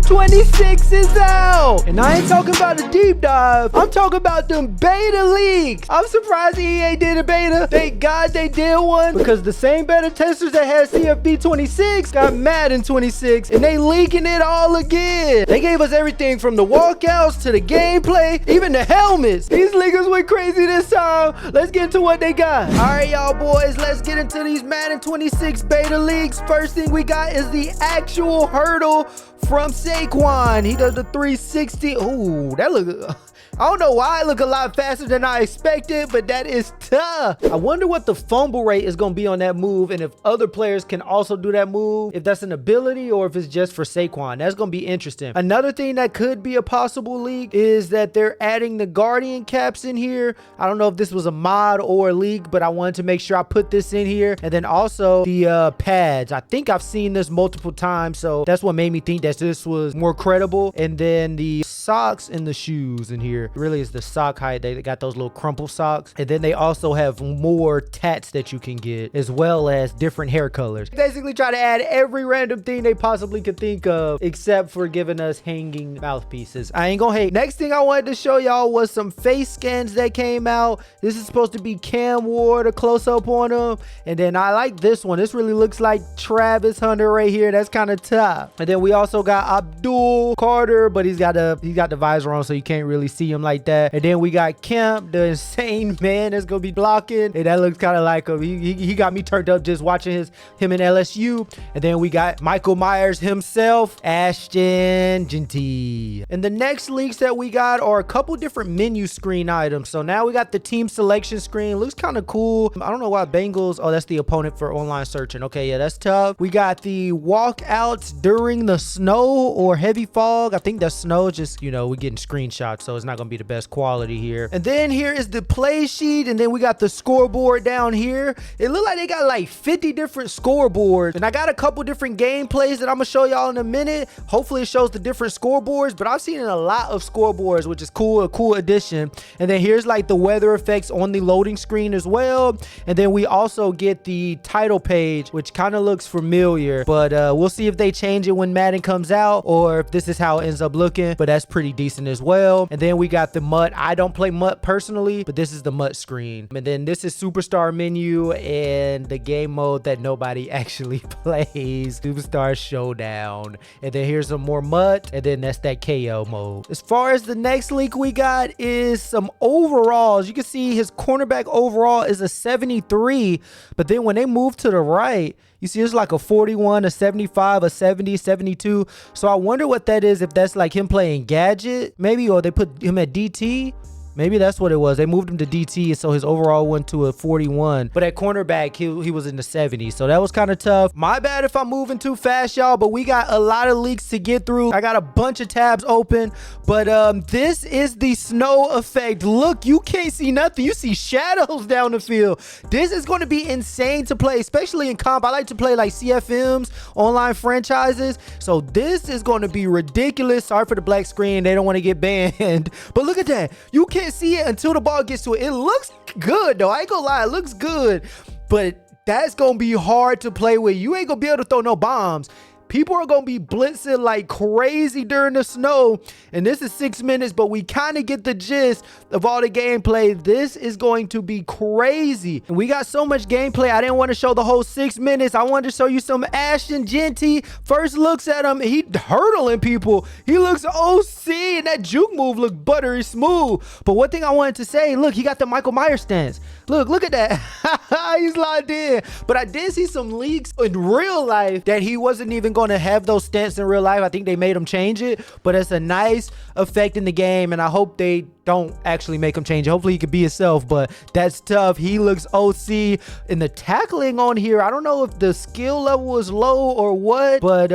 26 is out. And I ain't talking about a deep dive. I'm talking about them beta leaks. I'm surprised EA did a beta. Thank God they did one, because the same beta testers that had CFB 26 got Madden 26, and they leaking it all again. They gave us everything from the walkouts to the gameplay, even the helmets. These leakers went crazy this time. Let's get into what they got. All right, y'all boys, let's get into these Madden 26 beta leaks. First thing we got is the actual hurdle from Saquon. He does the 360. Ooh, that look... I don't know why it look a lot faster than I expected, but that is tough. I wonder what the fumble rate is going to be on that move, and if other players can also do that move, if that's an ability or if it's just for Saquon. That's going to be interesting. Another thing that could be a possible leak is that they're adding the Guardian caps in here. I don't know if this was a mod or a leak, but I wanted to make sure I put this in here. And then also the pads. I think I've seen this multiple times, so that's what made me think that this was more credible. And then the socks and the shoes in here. Really is the sock height. They got those little crumple socks, and then they also have more tats that you can get, as well as different hair colors. Basically try to add every random thing they possibly could think of, except for giving us hanging mouthpieces. I ain't gonna hate. Next thing I wanted to show y'all was some face scans that came out. This is supposed to be Cam Ward, a close-up on him, and then I like this one. This really looks like Travis Hunter right here. That's kind of tough. And then we also got Abdul Carter, but he's got the visor on, so you can't really see him like that. And then we got Kemp, the insane man that's gonna be blocking, and that looks kind of like him. He got me turned up just watching him in LSU. And then we got Michael Myers himself, Ashton Genty. And the next leaks that we got are a couple different menu screen items. So now we got the team selection screen. Looks kind of cool. I don't know why Bengals. Oh, that's the opponent for online searching. Okay, yeah, that's tough. We got the walkouts during the snow or heavy fog. I think that's snow. Just, you know, we're getting screenshots, so it's not gonna be the best quality here. And then here is the play sheet, and then we got the scoreboard down here. It looked like they got like 50 different scoreboards, and I got a couple different gameplays that I'm gonna show y'all in a minute. Hopefully it shows the different scoreboards, but I've seen a lot of scoreboards, which is cool, a cool addition. And then here's like the weather effects on the loading screen as well. And then we also get the title page, which kind of looks familiar, but we'll see if they change it when Madden comes out, or if this is how it ends up looking. But that's pretty decent as well. And then we got the MUT. I don't play MUT personally, but this is the MUT screen. And then this is Superstar menu and the game mode that nobody actually plays, Superstar Showdown. And then here's some more MUT, and then that's that KO mode. As far as the next leak we got is some overalls. You can see his cornerback overall is a 73, but then when they move to the right, you see it's like a 41, a 75, a 70, 72. So I wonder what that is, if that's like him playing gadget maybe, or they put him at DT. Maybe that's what it was. They moved him to DT, so his overall went to a 41. But at cornerback, he was in the 70s. So that was kind of tough. My bad if I'm moving too fast, y'all, but we got a lot of leaks to get through. I got a bunch of tabs open, but this is the snow effect. Look, you can't see nothing. You see shadows down the field. This is going to be insane to play, especially in comp. I like to play like CFMs, online franchises. So this is going to be ridiculous. Sorry for the black screen. They don't want to get banned. But look at that. You can't see it until the ball gets to it. It looks good though. I ain't gonna lie, it looks good, but that's gonna be hard to play with. You ain't gonna be able to throw no bombs. People are going to be blitzing like crazy during the snow. And this is 6 minutes, but we kind of get the gist of all the gameplay. This is going to be crazy. And we got so much gameplay. I didn't want to show the whole 6 minutes. I wanted to show you some Ashton Genty. First looks at him, he hurdling people. He looks OC, and that juke move looked buttery smooth. But one thing I wanted to say, look, he got the Michael Myers stance. Look at that. He's locked in. But I did see some leaks in real life that he wasn't even going to have those stunts in real life. I think they made him change it, but it's a nice effect in the game, and I hope they don't actually make him change it. Hopefully he could be himself, but that's tough. He looks OC. In the tackling on here, I don't know if the skill level is low or what, but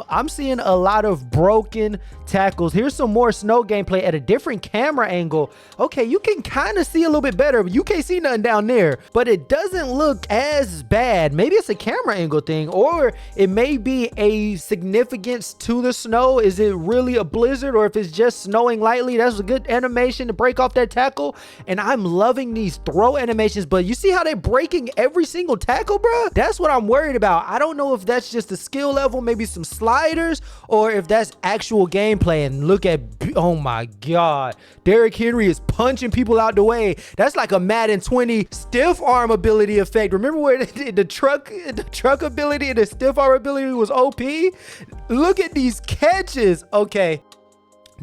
I'm seeing a lot of broken tackles. Here's some more snow gameplay at a different camera angle. Okay, you can kind of see a little bit better. You can't see nothing down there, but it doesn't look as bad. Maybe it's a camera angle thing, or it may be a significance to the snow. Is it really a blizzard, or if it's just snowing lightly? That's a good animation. animation to break off that tackle. And I'm loving these throw animations, but you see how they're breaking every single tackle, bro? That's what I'm worried about. I don't know if that's just a skill level, maybe some sliders, or if that's actual gameplay. And look at, oh my God, Derrick Henry is punching people out the way. That's like a Madden 20 stiff arm ability effect. Remember where the truck ability and the stiff arm ability was OP? Look at these catches. Okay.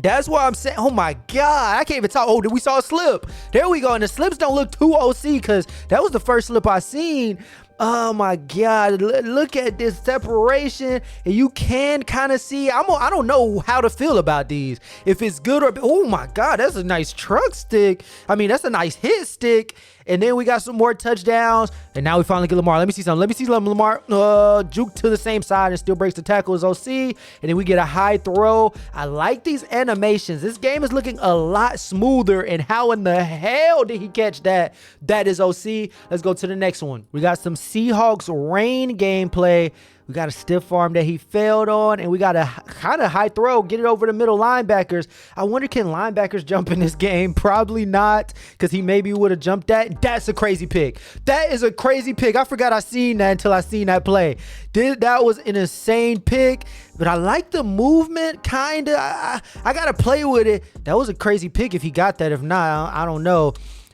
That's why I'm saying, oh my God, I can't even talk. Oh, we saw a slip. There we go. And the slips don't look too OC because that was the first slip I seen. Oh my God, look at this separation. And you can kind of see, I don't know how to feel about these. If it's good or, oh my God, that's a nice truck stick. I mean, that's a nice hit stick. And then we got some more touchdowns. And now we finally get Lamar. Let me see something. Let me see something. Lamar juke to the same side and still breaks the tackle as OC. And then we get a high throw. I like these animations. This game is looking a lot smoother. And how in the hell did he catch that? That is OC. Let's go to the next one. We got some Seahawks rain gameplay. We got a stiff arm that he failed on, and we got a kind of high throw, get it over the middle linebackers. I wonder, can linebackers jump in this game? Probably not, because he maybe would have jumped that. That's a crazy pick. That is a crazy pick. I forgot I seen that until I seen that play. That was an insane pick, but I like the movement, kind of. I got to play with it. That was a crazy pick if he got that. If not, I don't know.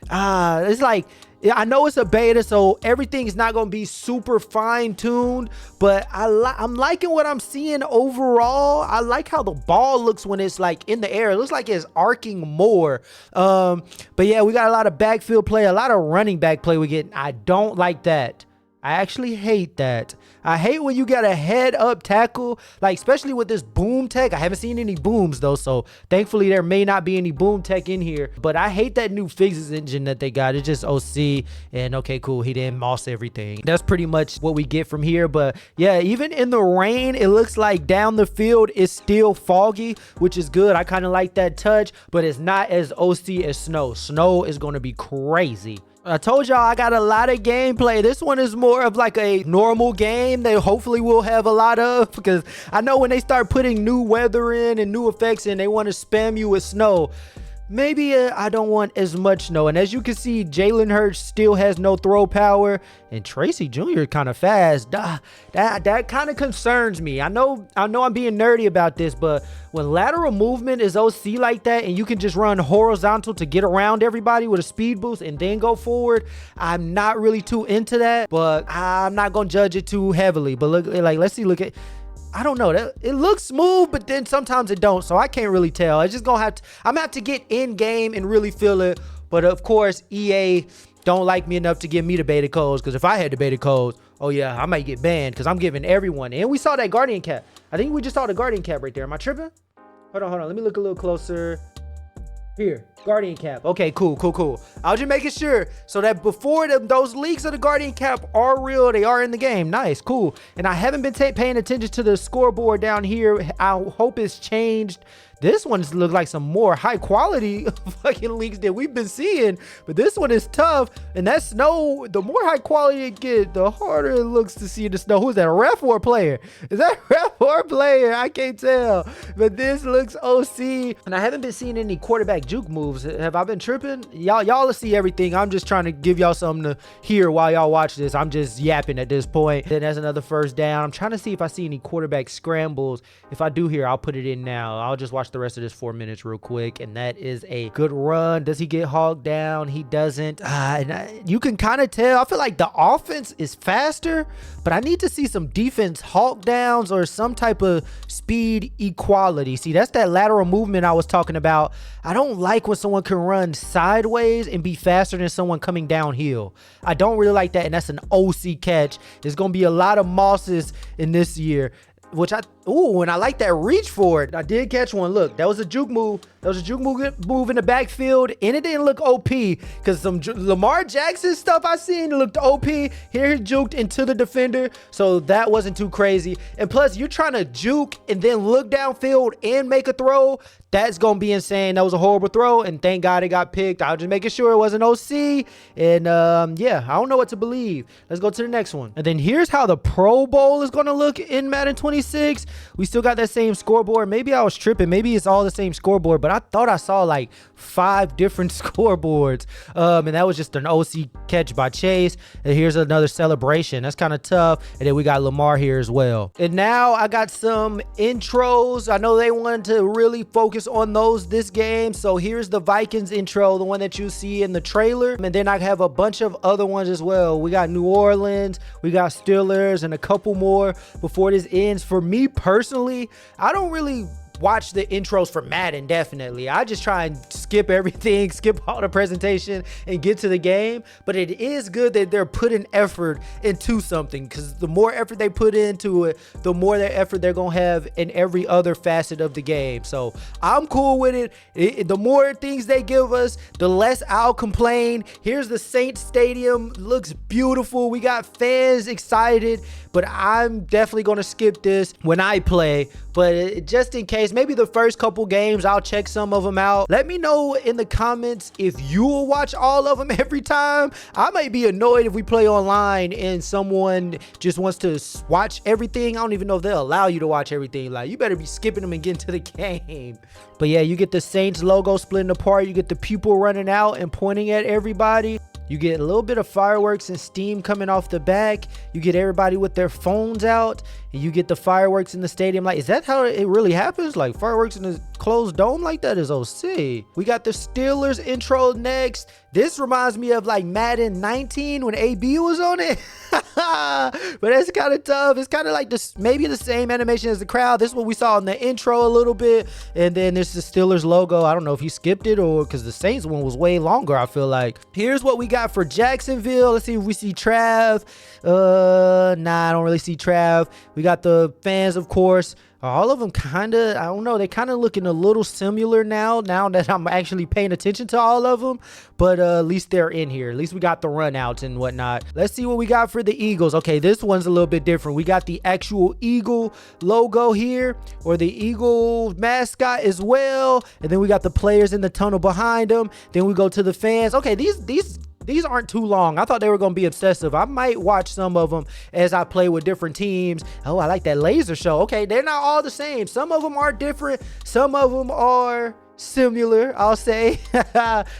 It's like, I know it's a beta, so everything's not going to be super fine-tuned, but I'm liking what I'm seeing overall. I like how the ball looks when it's like in the air. It looks like it's arcing more. But yeah, we got a lot of backfield play, a lot of running back play we get. I don't like that. I actually hate that. I hate when you got a head up tackle, like especially with this boom tech. I haven't seen any booms though, so thankfully there may not be any boom tech in here. But I hate that new physics engine that they got. It's just OC, and okay, cool. He didn't moss everything. That's pretty much what we get from here. But yeah, even in the rain, it looks like down the field is still foggy, which is good. I kind of like that touch, but it's not as OC as snow. Snow is going to be crazy. I told y'all I got a lot of gameplay. This one is more of like a normal game that hopefully we'll have a lot of, because I know when they start putting new weather in and new effects in, they want to spam you with snow. Maybe I don't want as much snow. And as you can see, Jalen Hurts still has no throw power, and Tracy Jr. is kind of fast. That kind of concerns me. I know I'm being nerdy about this, but when lateral movement is OC like that, and you can just run horizontal to get around everybody with a speed boost and then go forward, I'm not really too into that. But I'm not gonna judge it too heavily. But look, like, let's see. Look at. I don't know, it looks smooth, but then sometimes it don't, so I can't really tell. It's just gonna have to, I'm gonna have to get in game and really feel it. But of course, EA don't like me enough to give me the beta codes, because if I had the beta codes, oh yeah, I might get banned, because I'm giving everyone. And we saw that Guardian cap. I think we just saw the Guardian cap right there. Am I tripping? Hold on, let me look a little closer. Here, Guardian cap. Okay, cool. I was just making sure so that before those leaks of the Guardian cap are real, they are in the game. Nice, cool. And I haven't been paying attention to the scoreboard down here. I hope it's changed. This one looks like some more high quality fucking leaks that we've been seeing, but this one is tough. And that snow, the more high quality it gets, the harder it looks to see the snow. Who's that, a ref or a player? Is that a ref or a player? I can't tell, but this looks OC. And I haven't been seeing any quarterback juke moves. Have I been tripping? Y'all see everything. I'm just trying to give y'all something to hear while y'all watch this. I'm just yapping at this point. Then there's another first down. I'm trying to see if I see any quarterback scrambles. If I do here, I'll put it in now. I'll just watch the rest of this 4 minutes real quick. And that is a good run. Does he get hogged down? He doesn't. You can kind of tell. I feel like the offense is faster, but I need to see some defense hawk downs or some type of speed equality. See, that's that lateral movement I was talking about. I don't like when someone can run sideways and be faster than someone coming downhill. I don't really like that, and that's an OC catch. There's gonna be a lot of mosses in this year, which and I like that reach for it. I did catch one. Look, that was a juke move. That was a juke move in the backfield, and it didn't look OP, because some Lamar Jackson stuff I seen looked OP. Here he juked into the defender, so that wasn't too crazy. And plus, you're trying to juke and then look downfield and make a throw. That's gonna be insane. That was a horrible throw, and thank God it got picked. I was just making sure it wasn't OC. And yeah, I don't know what to believe. Let's go to the next one. And then here's how the Pro Bowl is gonna look in Madden 26. 26, we still got that same scoreboard. Maybe I was tripping. Maybe it's all the same scoreboard, but I thought I saw like 5 different scoreboards. And that was just an OC catch by Chase. And here's another celebration. That's kind of tough. And then we got Lamar here as well. And now I got some intros. I know they wanted to really focus on those this game. So here's the Vikings intro, the one that you see in the trailer. And then I have a bunch of other ones as well. We got New Orleans, we got Steelers, and a couple more before this ends. For me personally, I don't really watch the intros for Madden. Definitely, I just try and skip everything, skip all the presentation and get to the game. But it is good that they're putting effort into something, because the more effort they put into it, the more their effort they're gonna have in every other facet of the game. So I'm cool with it. The more things they give us, the less I'll complain. Here's the Saints Stadium, looks beautiful. We got fans excited, but I'm definitely gonna skip this when I play. But just in case, maybe the first couple games, I'll check some of them out. Let me know in the comments if you will watch all of them every time. I might be annoyed if we play online and someone just wants to watch everything. I don't even know if they'll allow you to watch everything. Like, you better be skipping them and getting to the game. But yeah, you get the Saints logo splitting apart. You get the people running out and pointing at everybody. You get a little bit of fireworks and steam coming off the back. You get everybody with their phones out, and you get the fireworks in the stadium. Like, is that how it really happens? Like, fireworks in a closed dome like that is OC. We got the Steelers intro next. This reminds me of like Madden 19 when AB was on it. But that's kind of tough. It's kind of like this, maybe the same animation as the crowd. This is what we saw in the intro a little bit. And then there's the Steelers logo. I don't know if you skipped it or because the Saints one was way longer, I feel like. Here's what we got for Jacksonville. Let's see if we see Trav. Nah, I don't really see Trav. We got the fans, of course. All of them kind of, I don't know, they kind of looking a little similar now that I'm actually paying attention to all of them. But at least they're in here. At least we got the run outs and whatnot. Let's see what we got for the Eagles. Okay, this one's a little bit different. We got the actual Eagle logo here, or the Eagle mascot as well. And then we got the players in the tunnel behind them. Then we go to the fans. Okay, these aren't too long. I thought they were going to be obsessive. I might watch some of them as I play with different teams. Oh, I like that laser show. Okay, they're not all the same. Some of them are different. Some of them are similar, I'll say.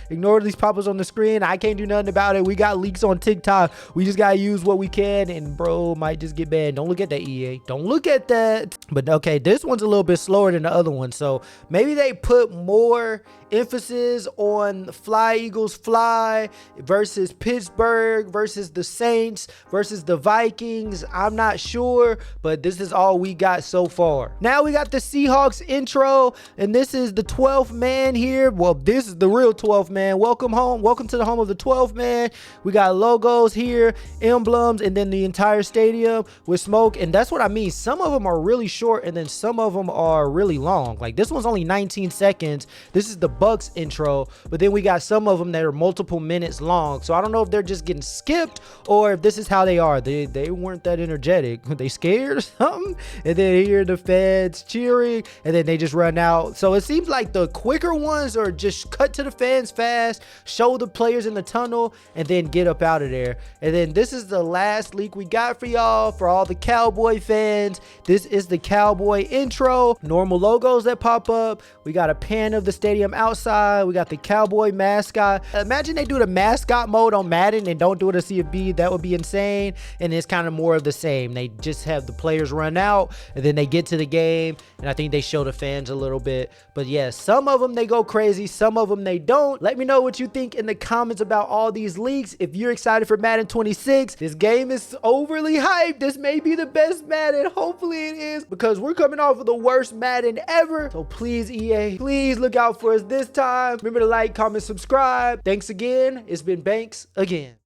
Ignore these pop-ups on the screen. I can't do nothing about it. We got leaks on TikTok. We just gotta use what we can, and bro might just get banned. Don't look at that, EA. Don't look at that. But okay, this one's a little bit slower than the other one, so maybe they put more emphasis on Fly Eagles Fly versus Pittsburgh versus the Saints versus the Vikings. I'm not sure, but this is all we got so far. Now we got the Seahawks intro, and this is the 12th man here. Well, this is the real 12th man. Welcome home. Welcome to the home of the 12th man. We got logos here, emblems, and then the entire stadium with smoke. And that's what I mean. Some of them are really short, and then some of them are really long. Like, this one's only 19 seconds. This is the Bucks intro, but then we got some of them that are multiple minutes long. So I don't know if they're just getting skipped or if this is how they are. They weren't that energetic. Were they scared or something? And then here the fans cheering, and then they just run out. So it seems like the quicker ones are just cut to the fans fast, show the players in the tunnel, and then get up out of there. And then this is the last leak we got for y'all, for all the Cowboy fans. This is the Cowboy intro. Normal logos that pop up. We got a pan of the stadium outside. We got the Cowboy mascot. Imagine they do the mascot mode on Madden and don't do it a CFB. That would be insane. And it's kind of more of the same. They just have the players run out, and then they get to the game, and I think they show the fans a little bit. But yeah, some of them they go crazy, some of them they don't. Let me know what you think in the comments about all these leaks. If you're excited for Madden 26, this game is overly hyped. This may be the best Madden. Hopefully it is, because we're coming off of the worst Madden ever. So please, EA, please look out for us this time. Remember to like, comment, subscribe. Thanks again. It's been Banks again.